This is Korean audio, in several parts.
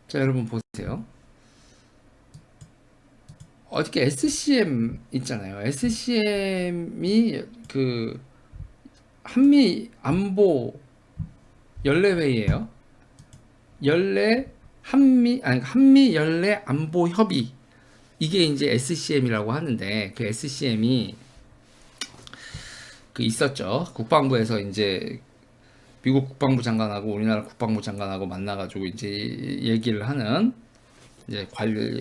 자, 여러분 보세요. 어저께 SCM 있잖아요. SCM이 그 한미 안보 연례회의예요. 한미 연례 안보 협의, 이게 이제 SCM이라고 하는데, 그 SCM이 그 있었죠. 국방부에서 이제 미국 국방부 장관하고 우리나라 국방부 장관하고 만나가지고 이제 얘기를 하는, 이제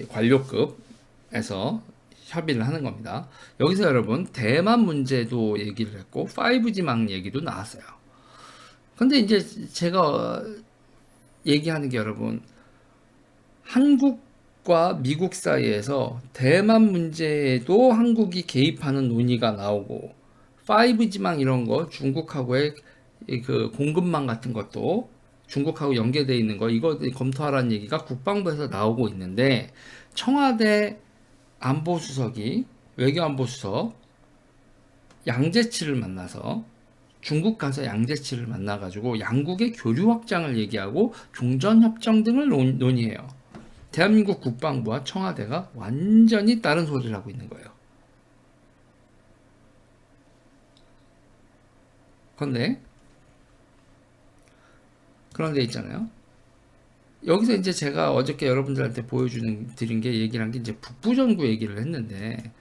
관료급에서 협의를 하는 겁니다. 여기서 여러분 대만 문제도 얘기를 했고 5G망 얘기도 나왔어요. 근데 이제 제가 얘기하는 게, 여러분, 한국과 미국 사이에서 대만 문제에도 한국이 개입하는 논의가 나오고, 5G망 이런 거 중국하고의 그 공급망 같은 것도 중국하고 연계되어 있는 거, 이거 검토하라는 얘기가 국방부에서 나오고 있는데, 청와대 안보수석이, 외교안보수석 양재치를 만나서, 중국 가서 양재치를 만나가지고 양국의 교류 확장을 얘기하고 종전협정 등을 논의해요. 대한민국 국방부와 청와대가 완전히 다른 소리를 하고 있는 거예요. 그런데 있잖아요. 여기서 이제 제가 어저께 여러분들한테 드린 게, 얘기를 한 게 이제 북부전구 얘기를 했는데,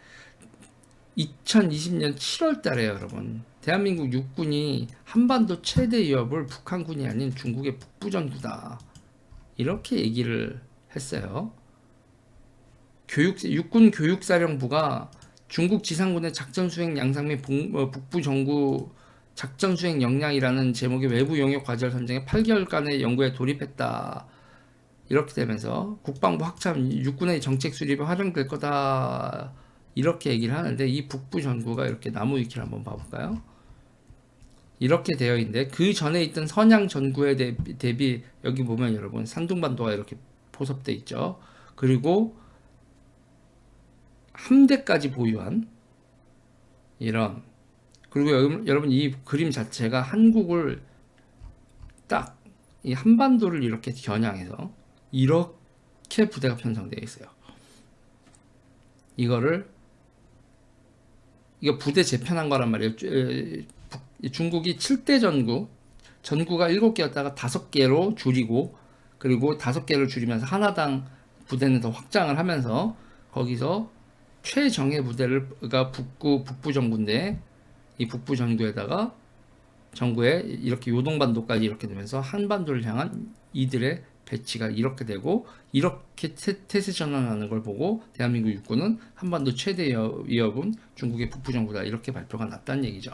2020년 7월 달에 여러분, 대한민국 육군이 한반도 최대 위협을 북한군이 아닌 중국의 북부전구다, 이렇게 얘기를 했어요. 육군 교육사령부가 중국 지상군의 작전 수행 양상 및 북부 전구 작전 수행 역량이라는 제목의 외부 용역 과제를 선정해 8개월간의 연구에 돌입했다. 이렇게 되면서 국방부 확참, 육군의 정책 수립에 활용될 거다, 이렇게 얘기를 하는데, 이 북부 전구가 이렇게 나무 위키를 한번 봐볼까요? 이렇게 되어 있는데, 그 전에 있던 선양 전구에 대비 여기 보면 여러분 산둥반도가 이렇게 포섭돼 있죠. 그리고 함대까지 보유한 이런, 그리고 여러분 이 그림 자체가 한국을 딱 이 한반도를 이렇게 겨냥해서 이렇게 부대가 편성되어 있어요. 이거 부대 재편한 거란 말이에요. 중국이 7대 전구가 7개였다가 5개로 줄이고, 그리고 5개를 줄이면서 하나당 부대는 더 확장을 하면서, 거기서 최정예 부대가 북부 전구인데, 이 북부 전구에 이렇게 요동반도까지 이렇게 되면서 한반도를 향한 이들의 배치가 이렇게 되고, 이렇게 태세 전환하는 걸 보고 대한민국 육군은 한반도 최대 위협은 중국의 북부 전구다, 이렇게 발표가 났다는 얘기죠.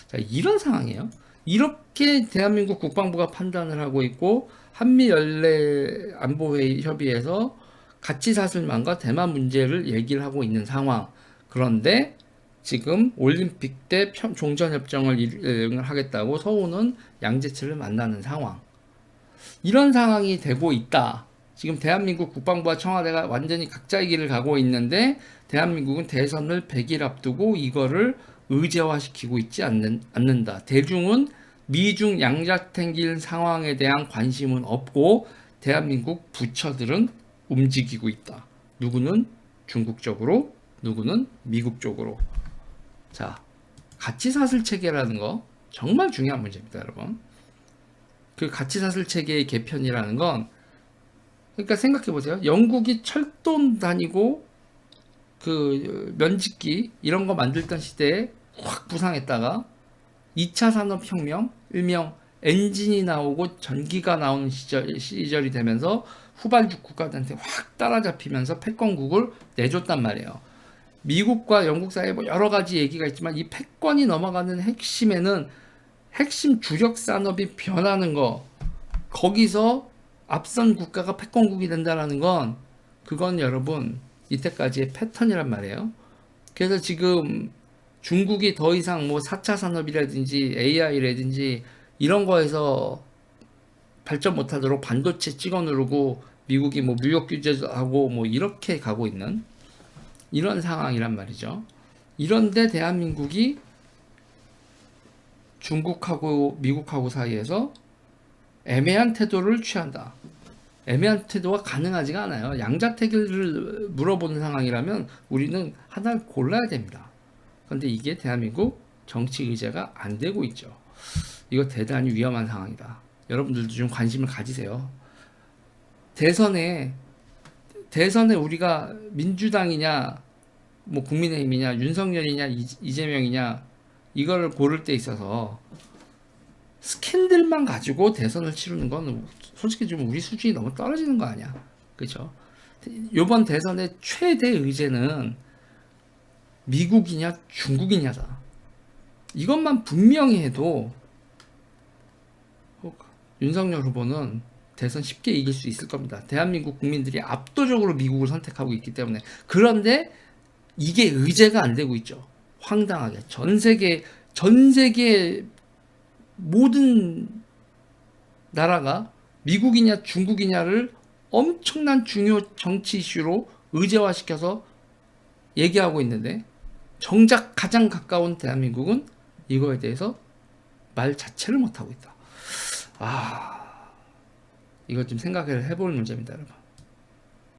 자, 이런 상황이에요. 이렇게 대한민국 국방부가 판단을 하고 있고, 한미 연례 안보회의 협의에서 가치사슬망과 대만 문제를 얘기를 하고 있는 상황. 그런데 지금 올림픽 때 종전협정을 하겠다고 서울은 양재치를 만나는 상황. 이런 상황이 되고 있다. 지금 대한민국 국방부와 청와대가 완전히 각자의 길을 가고 있는데, 대한민국은 대선을 100일 앞두고 이거를 의제화시키고 있지 않는다. 대중은 미중 양자택일 상황에 대한 관심은 없고, 대한민국 부처들은 움직이고 있다. 누구는 중국 쪽으로, 누구는 미국 쪽으로. 자, 가치사슬 체계라는 거 정말 중요한 문제입니다, 여러분. 그 가치사슬 체계의 개편이라는 건, 그러니까 생각해 보세요. 영국이 철돈 다니고 그 면직기 이런 거 만들던 시대에 확 부상했다가 2차 산업혁명, 일명 엔진이 나오고 전기가 나오는 시절이 되면서 후발주 국가들한테 확 따라잡히면서 패권국을 내줬단 말이에요. 미국과 영국 사이에 뭐 여러 가지 얘기가 있지만, 이 패권이 넘어가는 핵심에는 핵심 주력 산업이 변하는 거, 거기서 앞선 국가가 패권국이 된다는 건, 그건 여러분 이때까지의 패턴이란 말이에요. 그래서 지금 중국이 더 이상 뭐 4차 산업이라든지 AI라든지 이런 거에서 발전 못하도록 반도체 찍어 누르고, 미국이 뭐 무역 규제도 하고 뭐 이렇게 가고 있는 이런 상황이란 말이죠. 이런데 대한민국이 중국하고 미국하고 사이에서 애매한 태도를 취한다. 애매한 태도가 가능하지가 않아요. 양자택일을 물어보는 상황이라면 우리는 하나를 골라야 됩니다. 그런데 이게 대한민국 정치 의제가 안 되고 있죠. 이거 대단히 위험한 상황이다. 여러분들도 좀 관심을 가지세요. 대선에 우리가 민주당이냐 뭐 국민의힘이냐 윤석열이냐 이재명이냐 이거를 고를 때 있어서 스캔들만 가지고 대선을 치르는 건 솔직히 좀 우리 수준이 너무 떨어지는 거 아니야? 그렇죠? 이번 대선의 최대 의제는 미국이냐 중국이냐다. 이것만 분명히 해도 윤석열 후보는 대선 쉽게 이길 수 있을 겁니다. 대한민국 국민들이 압도적으로 미국을 선택하고 있기 때문에. 그런데 이게 의제가 안 되고 있죠. 황당하게 전 세계 모든 나라가 미국이냐 중국이냐를 엄청난 중요 정치 이슈로 의제화시켜서 얘기하고 있는데 정작 가장 가까운 대한민국은 이거에 대해서 말 자체를 못하고 있다. 이거 좀 생각을 해볼 문제입니다, 여러분.